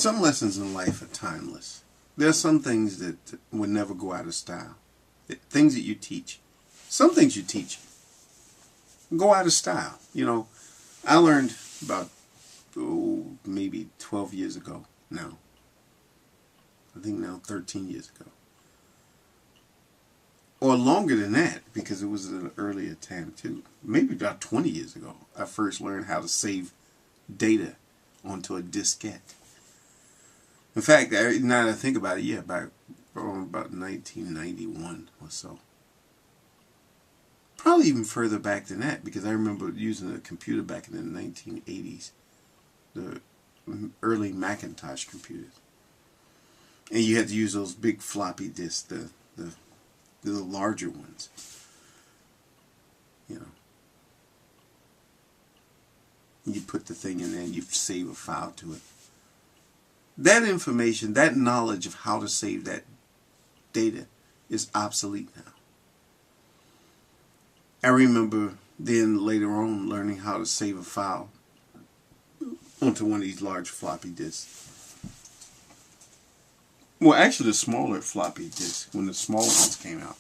Some lessons in life are timeless. There are some things that will never go out of style. Things that you teach. Some things you teach go out of style. You know, I learned about, maybe 12 years ago now. I think now 13 years ago. Or longer than that, because it was an earlier time too. Maybe about 20 years ago, I first learned how to save data onto a diskette. In fact, now that I think about it, yeah, about 1991 or so. Probably even further back than that, because I remember using a computer back in the 1980s, the early Macintosh computers, and you had to use those big floppy disks, the larger ones. You know, you put the thing in there and you save a file to it. That information, that knowledge of how to save that data is obsolete now. I remember then later on learning how to save a file onto one of these large floppy disks. Well, actually the smaller floppy disks, when the smaller ones came out.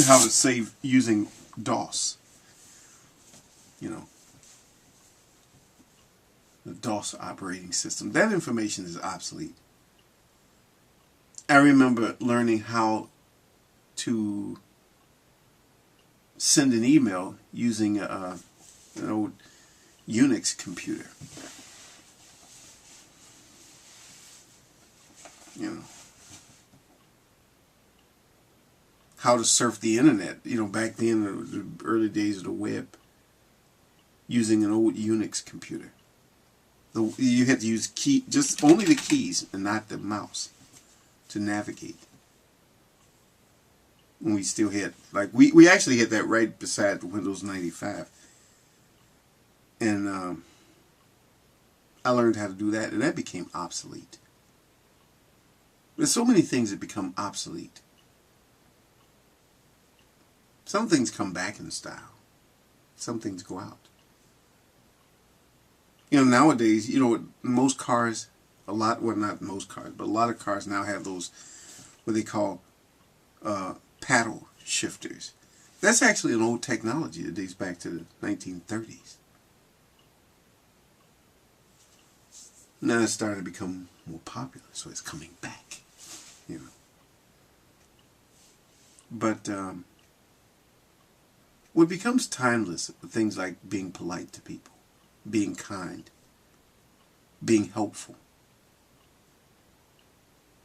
How to save using DOS. You know, the DOS operating system. That information is obsolete. I remember learning how to send an email using an old Unix computer. You know, how to surf the internet. You know, back then, the early days of the web, using an old Unix computer. You had to use just only the keys and not the mouse to navigate. And we still had, like, we actually had that right beside the Windows 95. And I learned how to do that, and that became obsolete. There's so many things that become obsolete. Some things come back in style. Some things go out. You know, nowadays, you know, most cars, well, not most cars, but a lot of cars now have those, what they call paddle shifters. That's actually an old technology that dates back to the 1930s. Now it's starting to become more popular, so it's coming back, you know. But what becomes timeless are things like being polite to people, being kind, being helpful.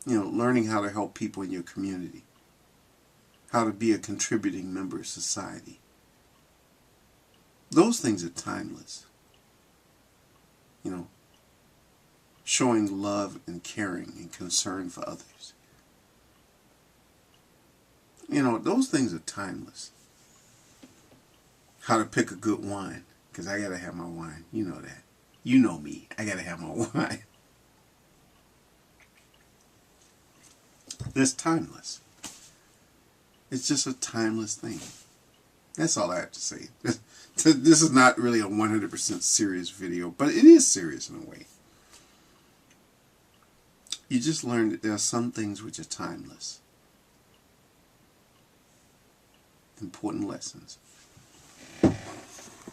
You know, learning how to help people in your community, how to be a contributing member of society. Those things are timeless. You know, showing love and caring and concern for others. You know, those things are timeless. How to pick a good wine, because I gotta have my wine. You know that. You know me. I gotta have my wine. It's timeless. It's just a timeless thing. That's all I have to say. This is not really a 100% serious video, but it is serious in a way. You just learn that there are some things which are timeless. Important lessons.